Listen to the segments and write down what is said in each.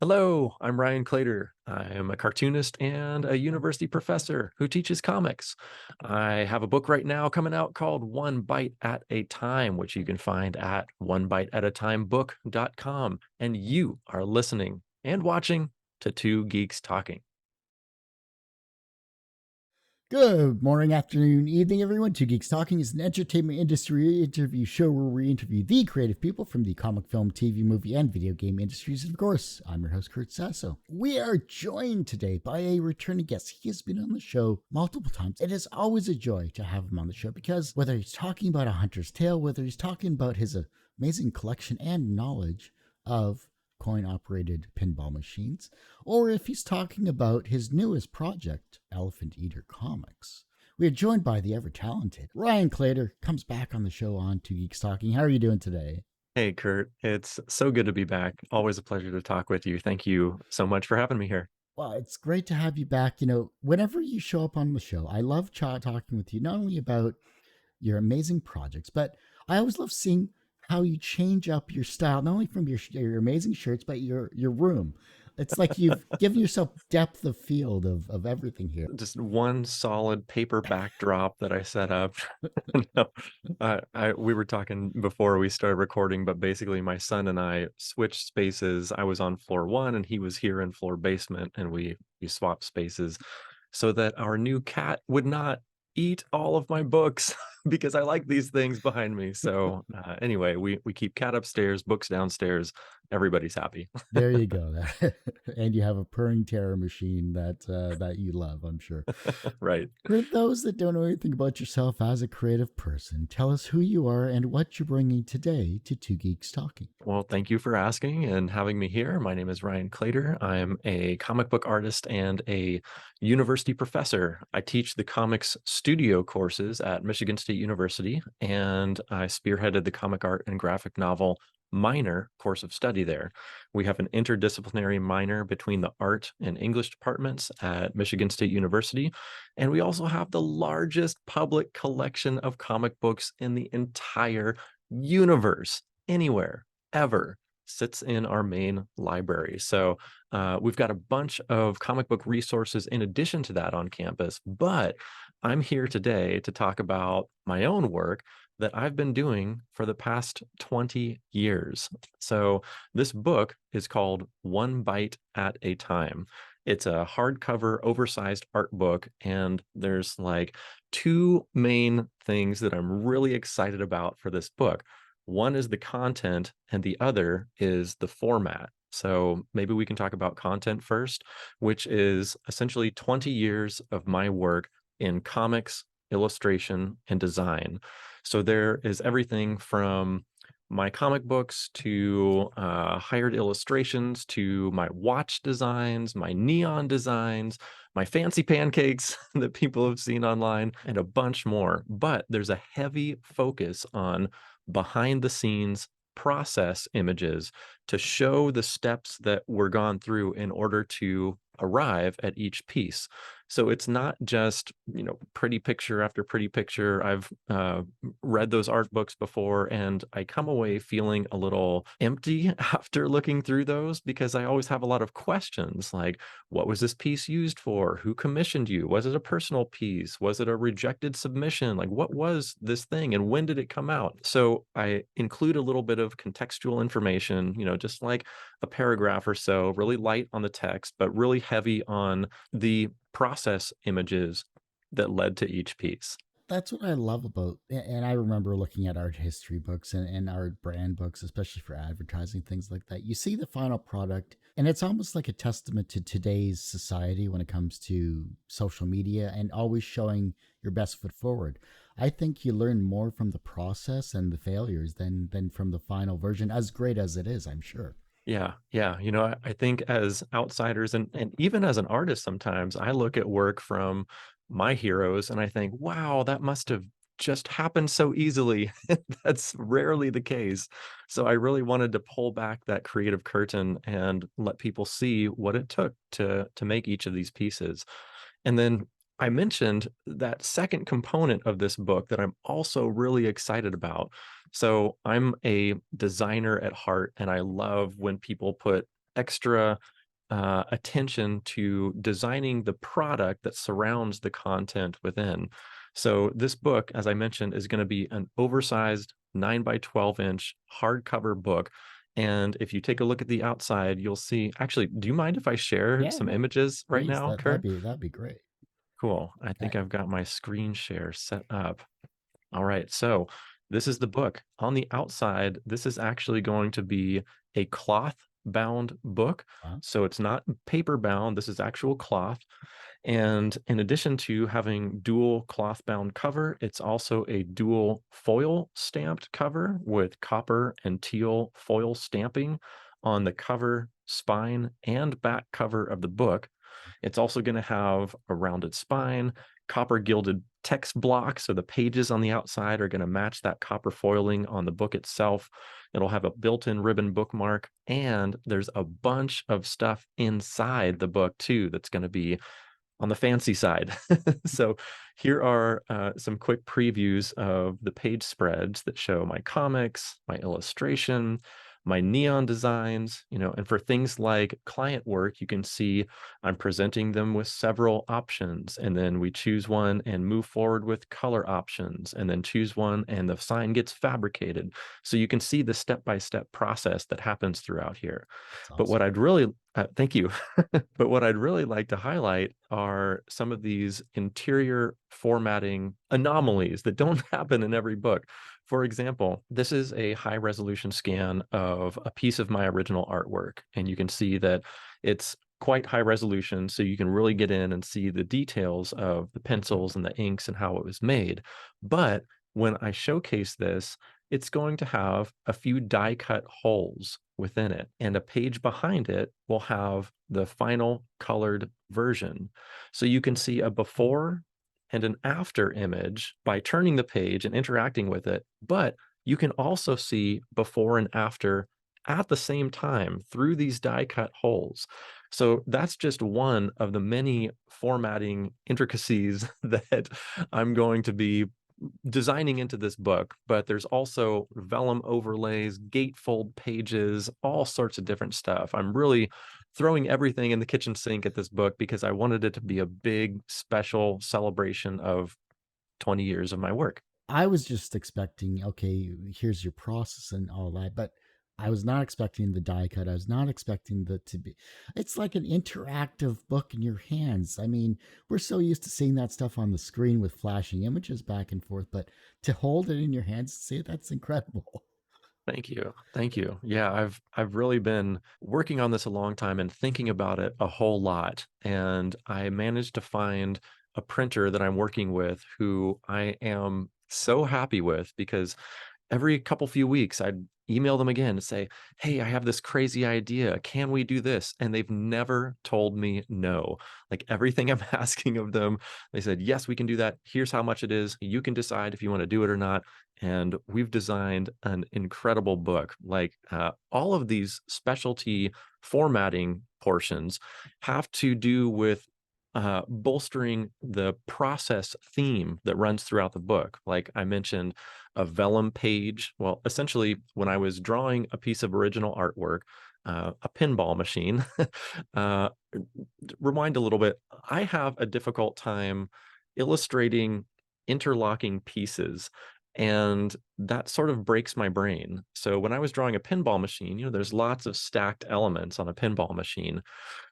Hello, I'm Ryan Claytor. I am a cartoonist and a university professor who teaches comics. I have a book right now coming out called One Bite at a Time, which you can find at onebiteatatimebook.com. And you are listening and watching to Two Geeks Talking. Good morning, afternoon, evening, everyone. Two Geeks Talking is an entertainment industry interview show where we interview the creative people from the comic, film, TV, movie, and video game industries. And of course, I'm your host, Kurt Sasso. We are joined today by a returning guest. He has been on the show multiple times. It is always a joy to have him on the show because whether he's talking about A Hunter's Tale, whether he's talking about his amazing collection and knowledge of coin operated pinball machines, or if he's talking about his newest project, Elephant Eater Comics. We are joined by the ever talented Ryan Claytor, comes back on the show on Two Geeks Talking. How are you doing today? Hey, Kurt, it's so good to be back. Always a pleasure to talk with you. Thank you so much for having me here. Well, it's great to have you back. Whenever you show up on the show, I love talking with you, not only about your amazing projects, but I always love seeing how you change up your style, not only from your amazing shirts, but your room. It's like you've given yourself depth of field of everything here. Just one solid paper backdrop that I set up. No, we were talking before we started recording, but basically my son and I switched spaces. I was on floor one and he was here in floor basement, and we swapped spaces so that our new cat would not eat all of my books because I like these things behind me. So anyway, we keep cat upstairs, books downstairs. Everybody's happy. There you go. And you have a purring terror machine that you love, I'm sure. Right. For those that don't know anything about yourself as a creative person, tell us who you are and what you're bringing today to Two Geeks Talking. Well, thank you for asking and having me here. My name is Ryan Claytor. I'm a comic book artist and a university professor. I teach the comics studio courses at Michigan State University, and I spearheaded the comic art and graphic novel minor course of study there. We have an interdisciplinary minor between the art and English departments at Michigan State University, and we also have the largest public collection of comic books in the entire universe, anywhere, ever, sits in our main library. So we've got a bunch of comic book resources in addition to that on campus, but I'm here today to talk about my own work that I've been doing for the past 20 years. So this book is called One Bite at a Time. It's a hardcover, oversized art book, and there's like two main things that I'm really excited about for this book. One is the content, and the other is the format. So maybe we can talk about content first, which is essentially 20 years of my work in comics, illustration, and design. So there is everything from my comic books to hired illustrations to my watch designs, my neon designs, my fancy pancakes that people have seen online, and a bunch more. But there's a heavy focus on behind the scenes process images to show the steps that were gone through in order to arrive at each piece. So it's not just, pretty picture after pretty picture. I've read those art books before, and I come away feeling a little empty after looking through those because I always have a lot of questions like, what was this piece used for? Who commissioned you? Was it a personal piece? Was it a rejected submission? Like, what was this thing and when did it come out? So I include a little bit of contextual information, just like a paragraph or so, really light on the text, but really heavy on the process images that led to each piece. That's what I love about, and I remember looking at art history books and art brand books, especially for advertising, things like that. You see the final product, and it's almost like a testament to today's society when it comes to social media and always showing your best foot forward. I think you learn more from the process and the failures than from the final version, as great as it is, I'm sure. Yeah, yeah. I think as outsiders and even as an artist, sometimes I look at work from my heroes and I think, wow, that must have just happened so easily. That's rarely the case. So I really wanted to pull back that creative curtain and let people see what it took to make each of these pieces. And then I mentioned that second component of this book that I'm also really excited about. So I'm a designer at heart, and I love when people put extra attention to designing the product that surrounds the content within. So this book, as I mentioned, is going to be an oversized 9 by 12 inch hardcover book. And if you take a look at the outside, you'll see. Actually, do you mind if I share Yeah, some no, images right please. now, That'd Kurt? be that'd be great. Cool. I think I, I've got my screen share set up. All right, so this is the book. On the outside, this is actually going to be a cloth bound book. wow, So it's not paper bound, this is actual cloth. And in addition to having dual cloth bound cover, it's also a dual foil stamped cover with copper and teal foil stamping on the cover, spine, and back cover of the book. It's also going to have a rounded spine, copper gilded text block. So the pages on the outside are going to match that copper foiling on the book itself. It'll have a built in ribbon bookmark. And there's a bunch of stuff inside the book, too, that's going to be on the fancy side. So here are some quick previews of the page spreads that show my comics, my illustration, my neon designs, and for things like client work, you can see I'm presenting them with several options, and then we choose one and move forward with color options, and then choose one and the sign gets fabricated. So you can see the step-by-step process that happens throughout here. that's But what awesome. I'd really thank you. But what I'd really like to highlight are some of these interior formatting anomalies that don't happen in every book. For example, this is a high resolution scan of a piece of my original artwork, and you can see that it's quite high resolution, so you can really get in and see the details of the pencils and the inks and how it was made. But when I showcase this, it's going to have a few die cut holes within it, and a page behind it will have the final colored version. So you can see a before and an after image by turning the page and interacting with it, but you can also see before and after at the same time through these die cut holes. So that's just one of the many formatting intricacies that I'm going to be designing into this book, but there's also vellum overlays, gatefold pages, all sorts of different stuff. I'm really throwing everything in the kitchen sink at this book because I wanted it to be a big, special celebration of 20 years of my work. I was just expecting, okay, here's your process and all that, but I was not expecting the die cut. I was not expecting the to be. It's like an interactive book in your hands. I mean, we're so used to seeing that stuff on the screen with flashing images back and forth, but to hold it in your hands and see it, that's incredible. Thank you. Thank you. Yeah, I've really been working on this a long time and thinking about it a whole lot. And I managed to find a printer that I'm working with who I am so happy with because every couple few weeks I'd email them again and say, "Hey, I have this crazy idea. Can we do this?" And they've never told me no. Like everything I'm asking of them, they said, "Yes, we can do that. Here's how much it is. You can decide if you want to do it or not." And we've designed an incredible book. Like all of these specialty formatting portions have to do with bolstering the process theme that runs throughout the book. Like I mentioned, a vellum page. Well, essentially, when I was drawing a piece of original artwork, a pinball machine, uh, rewind a little bit. I have a difficult time illustrating interlocking pieces. And that sort of breaks my brain. So when I was drawing a pinball machine, there's lots of stacked elements on a pinball machine.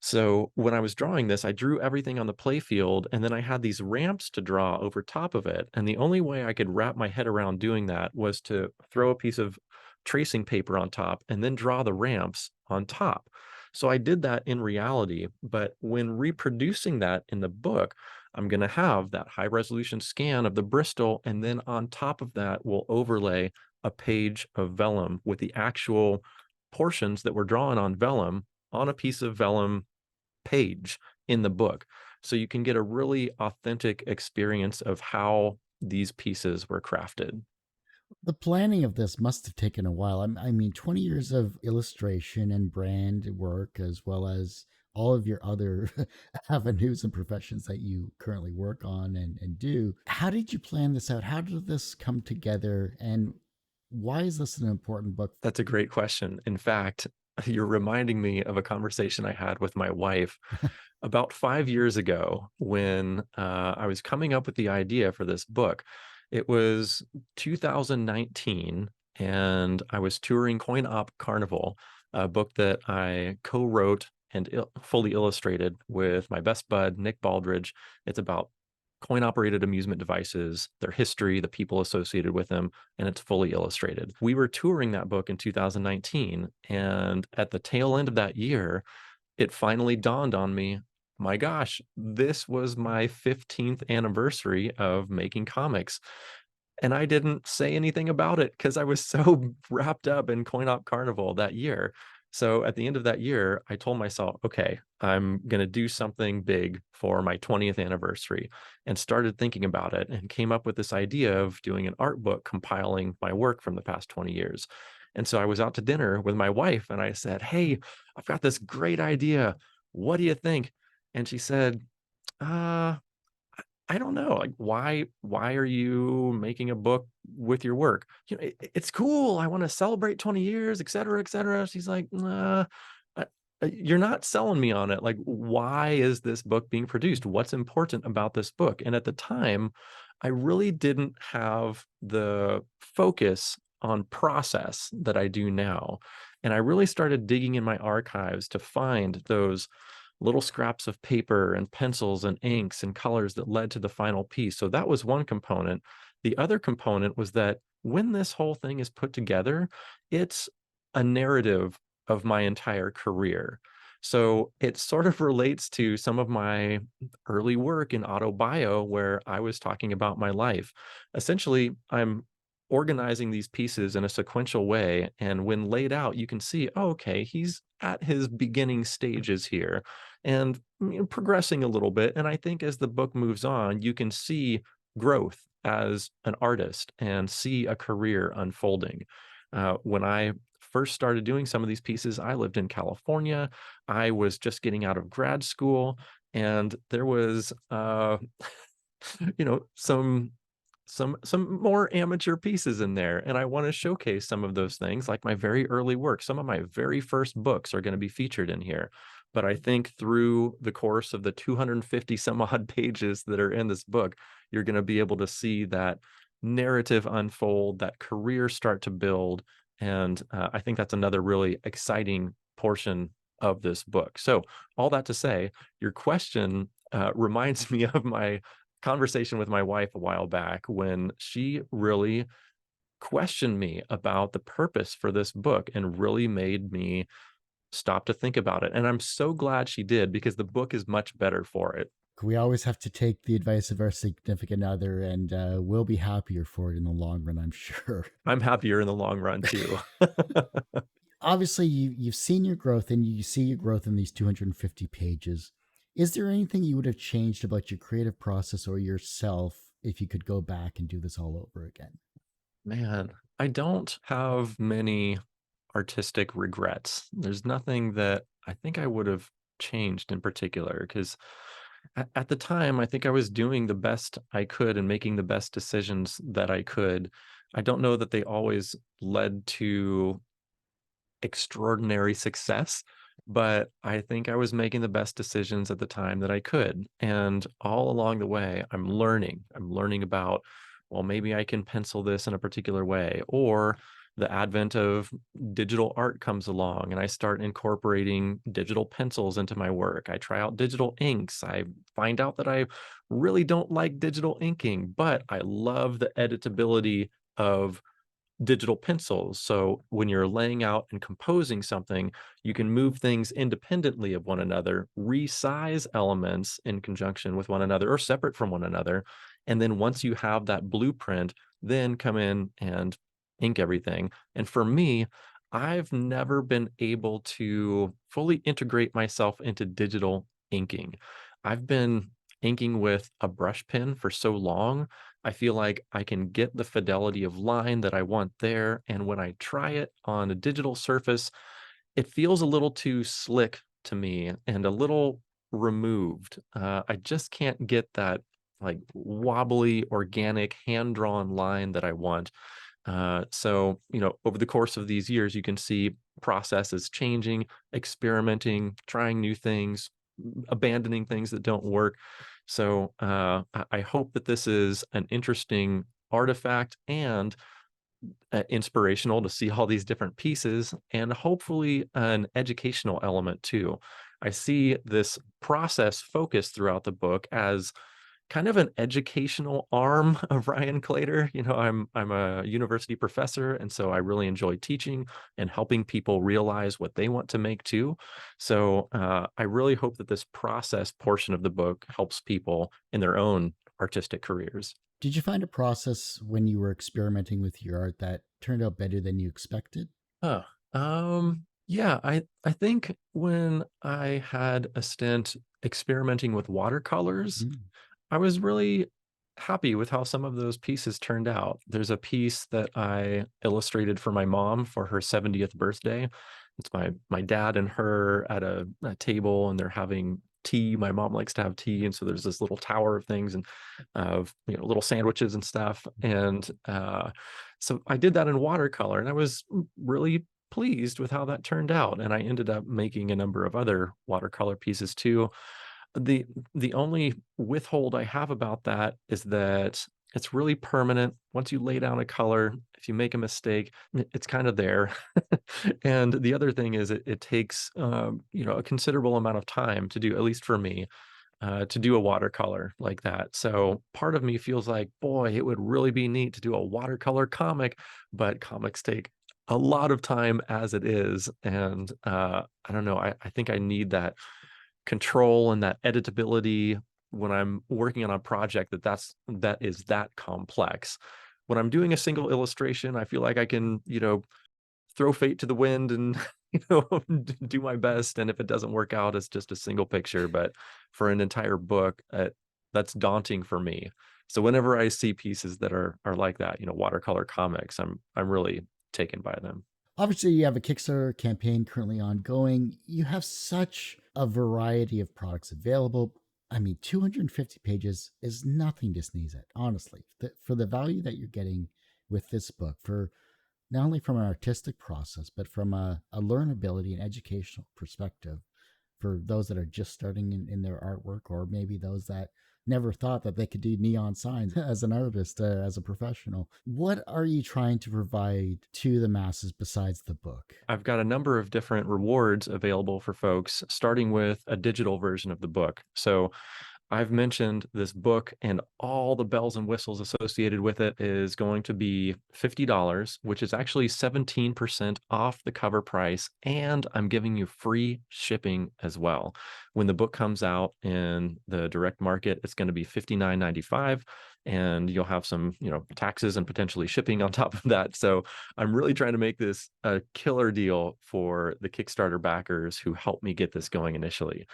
So when I was drawing this, I drew everything on the play field, and then I had these ramps to draw over top of it. And the only way I could wrap my head around doing that was to throw a piece of tracing paper on top and then draw the ramps on top. So I did that in reality, but when reproducing that in the book, I'm going to have that high resolution scan of the Bristol, and then on top of that, we'll overlay a page of vellum with the actual portions that were drawn on vellum on a piece of vellum page in the book. So you can get a really authentic experience of how these pieces were crafted. The planning of this must have taken a while. I mean, 20 years of illustration and brand work, as well as all of your other avenues and professions that you currently work on and do. How did you plan this out? How did this come together? And why is this an important book? That's a great question. In fact, You're reminding me of a conversation I had with my wife about 5 years ago when, I was coming up with the idea for this book. It was 2019, and I was touring Coin Op Carnival, a book that I co-wrote and fully illustrated with my best bud, Nick Baldridge. It's about coin-operated amusement devices, their history, the people associated with them, and it's fully illustrated. We were touring that book in 2019, and at the tail end of that year, it finally dawned on me, my gosh, this was my 15th anniversary of making comics. And I didn't say anything about it because I was so wrapped up in Coin Op Carnival that year. So at the end of that year, I told myself, okay, I'm going to do something big for my 20th anniversary, and started thinking about it and came up with this idea of doing an art book compiling my work from the past 20 years. And so I was out to dinner with my wife and I said, hey, I've got this great idea. What do you think? And she said, uh, I don't know, like, why are you making a book with your work? You know, it's cool. I want to celebrate 20 years, et cetera, et cetera. She's like, nah, I- you're not selling me on it. Like, why is this book being produced? What's important about this book? And at the time, I really didn't have the focus on process that I do now. And I really started digging in my archives to find those little scraps of paper and pencils and inks and colors that led to the final piece. So that was one component. The other component was that when this whole thing is put together, it's a narrative of my entire career. So it sort of relates to some of my early work in autobio where I was talking about my life. Essentially, I'm organizing these pieces in a sequential way, and when laid out, you can see, oh, okay, he's at his beginning stages here and progressing a little bit. And I think as the book moves on, you can see growth as an artist and see a career unfolding. When I first started doing some of these pieces, I lived in California. I was just getting out of grad school, and there was some more amateur pieces in there, and I want to showcase some of those things, like my very early work. Some of my very first books are going to be featured in here. But I think through the course of the 250 some odd pages that are in this book, you're going to be able to see that narrative unfold, that career start to build. And I think that's another really exciting portion of this book. So all that to say, your question reminds me of my conversation with my wife a while back when she really questioned me about the purpose for this book and really made me stop to think about it. And I'm so glad she did because the book is much better for it. We always have to take the advice of our significant other, and we'll be happier for it in the long run, I'm sure. I'm happier in the long run too. Obviously, you've seen your growth, and you see your growth in these 250 pages. Is there anything you would have changed about your creative process or yourself if you could go back and do this all over again? Man, I don't have many artistic regrets. There's nothing that I think I would have changed in particular because at the time, I think I was doing the best I could and making the best decisions that I could. I don't know that they always led to extraordinary success, but I think I was making the best decisions at the time that I could. And all along the way, I'm learning. I'm learning about, well, maybe I can pencil this in a particular way, or the advent of digital art comes along and I start incorporating digital pencils into my work. I try out digital inks. I find out that I really don't like digital inking, but I love the editability of digital pencils. So when you're laying out and composing something, you can move things independently of one another, resize elements in conjunction with one another or separate from one another. And then once you have that blueprint, then come in and ink everything. And for me, I've never been able to fully integrate myself into digital inking. I've been inking with a brush pen for so long. I feel like I can get the fidelity of line that I want there, and when I try it on a digital surface, it feels a little too slick to me and a little removed. I just can't get that, like, wobbly, organic, hand-drawn line that I want. So, over the course of these years, you can see process is changing, experimenting, trying new things, abandoning things that don't work. So I hope that this is an interesting artifact and inspirational to see all these different pieces, and hopefully an educational element too. I see this process focused throughout the book as kind of an educational arm of Ryan Claytor. I'm a university professor, and so I really enjoy teaching and helping people realize what they want to make too. So I really hope that this process portion of the book helps people in their own artistic careers. Did you find a process when you were experimenting with your art that turned out better than you expected? Huh. Yeah, I think when I had a stint experimenting with watercolors, Mm. I was really happy with how some of those pieces turned out. There's a piece that I illustrated for my mom for her 70th birthday. It's my dad and her at a table, and they're having tea. My mom likes to have tea, and so there's this little tower of things and of little sandwiches and stuff. And so I did that in watercolor, and I was really pleased with how that turned out. And I ended up making a number of other watercolor pieces too. The the only withhold I have about that is that it's really permanent. Once you lay down a color, if you make a mistake, it's kind of there. And the other thing is it takes a considerable amount of time to do, at least for me, to do a watercolor like that. So part of me feels like, boy, it would really be neat to do a watercolor comic, but comics take a lot of time as it is. And I don't know, I think I need that control and that editability when I'm working on a project that is that complex. When I'm doing a single illustration, I feel like I can, throw fate to the wind and do my best. And if it doesn't work out, it's just a single picture. But for an entire book, that's daunting for me. So whenever I see pieces that are like that, watercolor comics, I'm really taken by them. Obviously, you have a Kickstarter campaign currently ongoing. You have such a variety of products available. I mean, 250 pages is nothing to sneeze at, honestly. For the value that you're getting with this book, for not only from an artistic process, but from a learnability and educational perspective for those that are just starting in their artwork, or maybe those that never thought that they could do neon signs as an artist, as a professional. What are you trying to provide to the masses besides the book? I've got a number of different rewards available for folks, starting with a digital version of the book. So I've mentioned this book, and all the bells and whistles associated with it is going to be $50, which is actually 17% off the cover price. And I'm giving you free shipping as well. When the book comes out in the direct market, it's going to be $59.95, and you'll have some, taxes and potentially shipping on top of that. So I'm really trying to make this a killer deal for the Kickstarter backers who helped me get this going initially.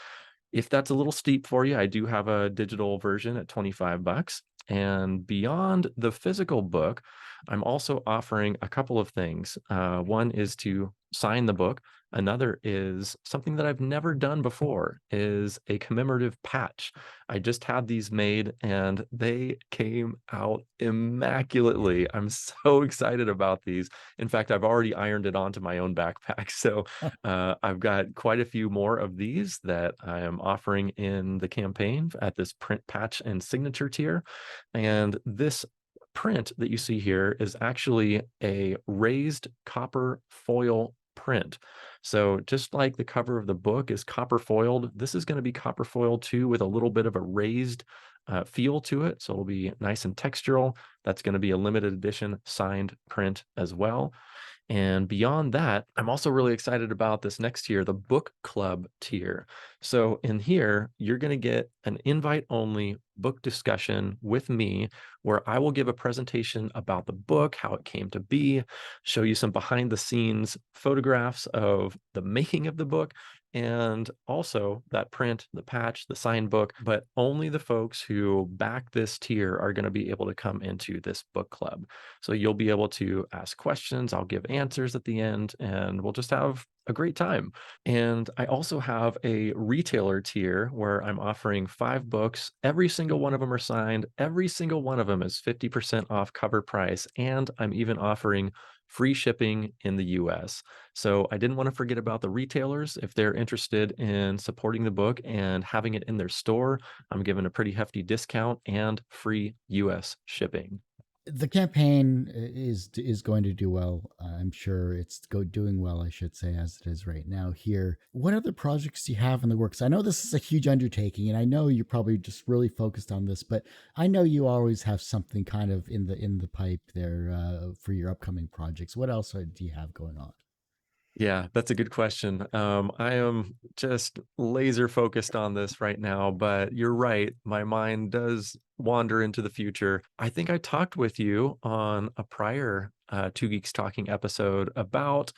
If that's a little steep for you, I do have a digital version at 25 bucks. And beyond the physical book, I'm also offering a couple of things. One is to sign the book. Another is something that I've never done before, is a commemorative patch. I just had these made and they came out immaculately. I'm so excited about these. In fact, I've already ironed it onto my own backpack. So I've got quite a few more of these that I am offering in the campaign at this print patch and signature tier. And this print that you see here is actually a raised copper foil print. So just like the cover of the book is copper foiled, this is going to be copper foiled too, with a little bit of a raised feel to it. So it'll be nice and textural. That's going to be a limited edition signed print as well. And beyond that, I'm also really excited about this next tier, the book club tier. So in here, you're going to get an invite only book discussion with me, where I will give a presentation about the book, how it came to be, show you some behind the scenes photographs of the making of the book, and also that print, the patch, the signed book. But only the folks who back this tier are going to be able to come into this book club. So you'll be able to ask questions. I'll give answers at the end, and we'll just have a great time. And I also have a retailer tier where I'm offering 5 books. Every single one of them are signed. Every single one of them is 50% off cover price. And I'm even offering free shipping in the US. So I didn't want to forget about the retailers. If they're interested in supporting the book and having it in their store, I'm giving a pretty hefty discount and free US shipping. The campaign is going to do well. I'm sure it's doing well, I should say, as it is right now here. What other projects do you have in the works? I know this is a huge undertaking, and I know you're probably just really focused on this, but I know you always have something kind of in the pipe there for your upcoming projects. What else do you have going on? Yeah, that's a good question. I am just laser focused on this right now, but you're right. My mind does wander into the future. I think I talked with you on a prior Two Geeks Talking episode about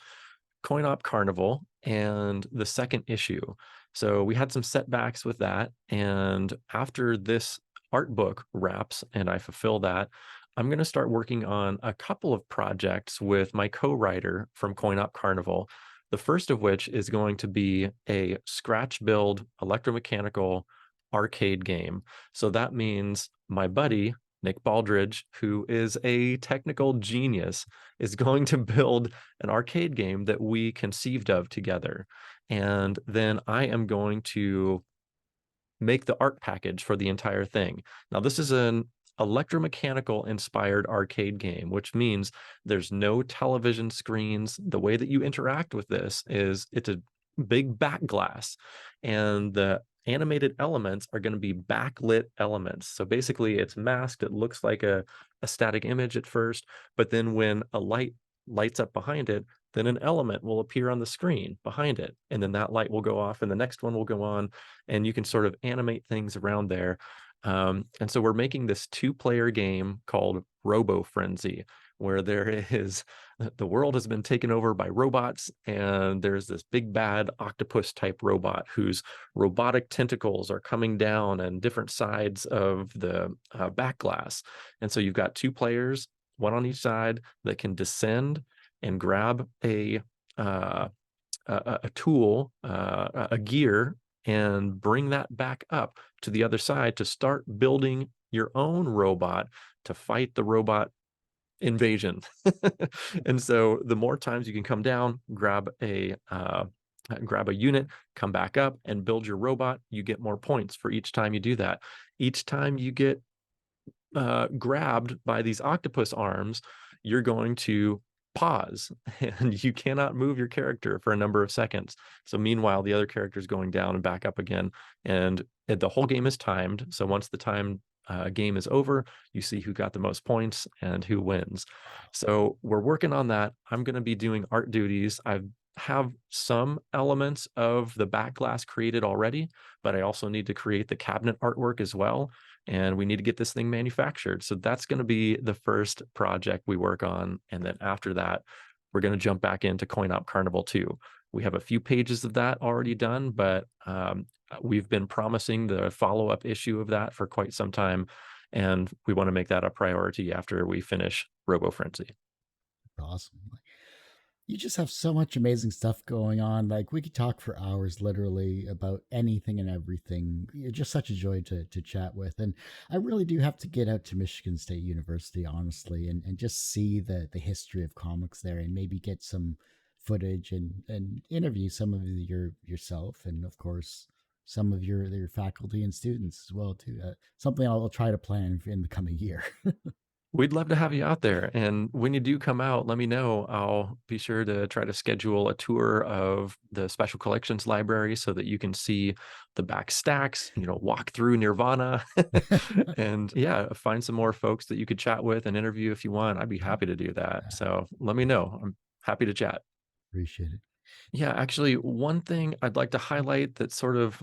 Coin Op Carnival and the second issue. So we had some setbacks with that. And after this art book wraps and I fulfill that, I'm going to start working on a couple of projects with my co-writer from Coin Op Carnival. The first of which is going to be a scratch build electromechanical arcade game. So that means my buddy, Nick Baldridge, who is a technical genius, is going to build an arcade game that we conceived of together. And then I am going to make the art package for the entire thing. Now, this is an electromechanical inspired arcade game, which means there's no television screens. The way that you interact with this is it's a big back glass, and the animated elements are going to be backlit elements. So basically, it's masked. It looks like a static image at first, but then when a light lights up behind it, then an element will appear on the screen behind it. And then that light will go off and the next one will go on. And you can sort of animate things around there. And so we're making this two-player game called Robo Frenzy, where there is the world has been taken over by robots, and there's this big bad octopus type robot whose robotic tentacles are coming down and different sides of the back glass. And so you've got two players, one on each side, that can descend and grab uh, a tool, a gear, and bring that back up to the other side to start building your own robot to fight the robot invasion. And so the more times you can come down, grab a unit, come back up and build your robot, you get more points for each time you do that. Each time you get grabbed by these octopus arms, you're going to pause and you cannot move your character for a number of seconds. So meanwhile, the other character is going down and back up again. And the whole game is timed. So once the time game is over, you see who got the most points and who wins. So we're working on that. I'm going to be doing art duties. I have some elements of the back glass created already, but I also need to create the cabinet artwork as well. And we need to get this thing manufactured. So that's going to be the first project we work on. And then after that, we're going to jump back into Coin Op Carnival 2. We have a few pages of that already done, but we've been promising the follow-up issue of that for quite some time. And we want to make that a priority after we finish Robo Frenzy. Awesome. You just have so much amazing stuff going on. Like we could talk for hours literally about anything and everything. You're just such a joy to chat with. And I really do have to get out to Michigan State University, honestly, and just see the history of comics there and maybe get some footage and interview some of yourself and of course some of your faculty and students as well too. Something I'll try to plan in the coming year. We'd love to have you out there. And when you do come out, let me know. I'll be sure to try to schedule a tour of the Special Collections Library so that you can see the back stacks, walk through Nirvana and yeah, find some more folks that you could chat with and interview if you want. I'd be happy to do that. So let me know. I'm happy to chat. Appreciate it. Yeah, actually, one thing I'd like to highlight that sort of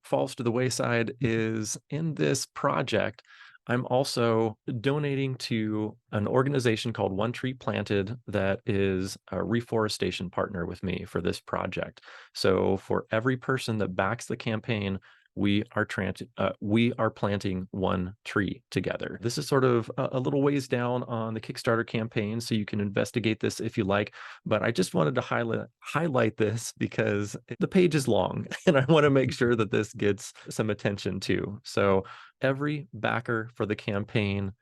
falls to the wayside is in this project, I'm also donating to an organization called One Tree Planted that is a reforestation partner with me for this project. So for every person that backs the campaign, we are planting one tree together. This is sort of a little ways down on the Kickstarter campaign, so you can investigate this if you like. But I just wanted to highlight this because the page is long, and I want to make sure that this gets some attention too. So every backer for the campaign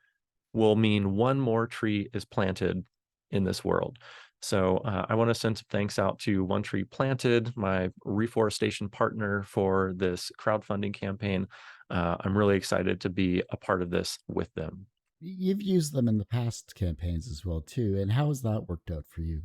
will mean one more tree is planted in this world. So I want to send some thanks out to One Tree Planted, my reforestation partner for this crowdfunding campaign. I'm really excited to be a part of this with them. You've used them in the past campaigns as well too, and how has that worked out for you?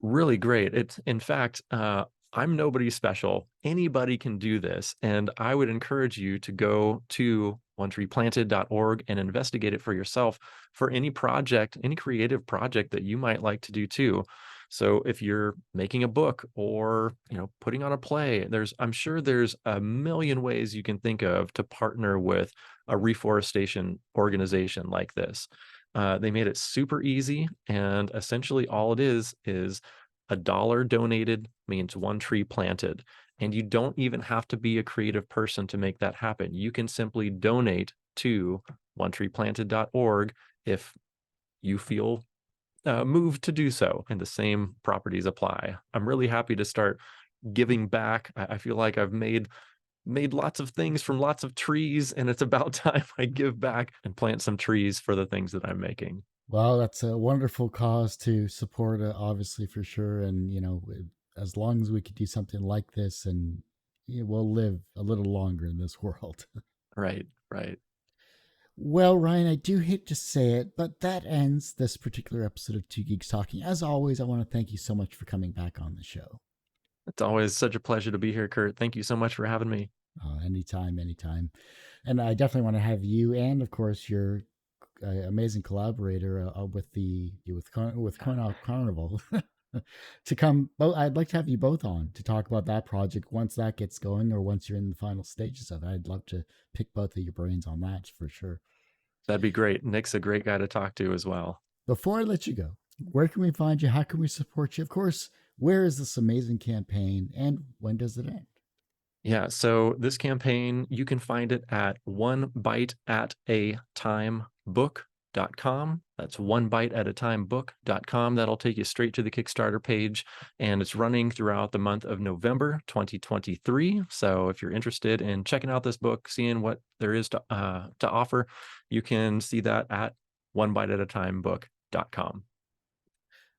Really great. It's in fact, I'm nobody special. Anybody can do this, and I would encourage you to go to onetreeplanted.org and investigate it for yourself for any project, any creative project that you might like to do too. So if you're making a book or, putting on a play, I'm sure there's a million ways you can think of to partner with a reforestation organization like this. They made it super easy, and essentially all it is a dollar donated means one tree planted. And you don't even have to be a creative person to make that happen. You can simply donate to onetreeplanted.org if you feel moved to do so, and the same properties apply. I'm really happy to start giving back. I feel like I've made lots of things from lots of trees, and it's about time I give back and plant some trees for the things that I'm making. Well, that's a wonderful cause to support, obviously, for sure. And, as long as we could do something like this, and we'll live a little longer in this world. Right, right. Well, Ryan, I do hate to say it, but that ends this particular episode of Two Geeks Talking. As always, I want to thank you so much for coming back on the show. It's always such a pleasure to be here, Kurt. Thank you so much for having me. Anytime, anytime. And I definitely want to have you and, of course, your amazing collaborator with Carnival to come. I'd like to have you both on to talk about that project once that gets going, or once you're in the final stages of it. I'd love to pick both of your brains on that for sure. That'd be great. Nick's a great guy to talk to as well. Before I let you go, where can we find you? How can we support you? Of course, where is this amazing campaign, and when does it end? Yeah, so this campaign, you can find it at onebiteatatimebook.com. That's onebiteatatimebook.com. That'll take you straight to the Kickstarter page, and it's running throughout the month of November 2023. So if you're interested in checking out this book, seeing what there is to offer, you can see that at onebiteatatimebook.com.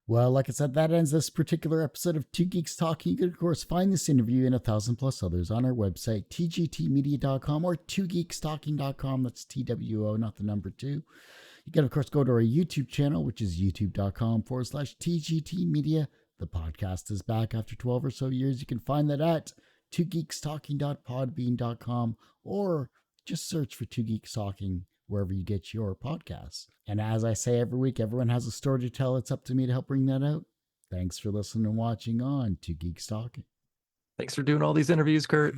Well, like I said, that ends this particular episode of Two Geeks Talking. You can, of course, find this interview and 1,000 plus others on our website, tgtmedia.com or twogeekstalking.com. That's TWO, not the number two. You can, of course, go to our YouTube channel, which is youtube.com/TGTmedia. The podcast is back after 12 or so years. You can find that at twogeekstalking.podbean.com or just search for Two Geeks Talking wherever you get your podcasts. And as I say every week, everyone has a story to tell. It's up to me to help bring that out. Thanks for listening and watching on Two Geeks Talking. Thanks for doing all these interviews, Kurt.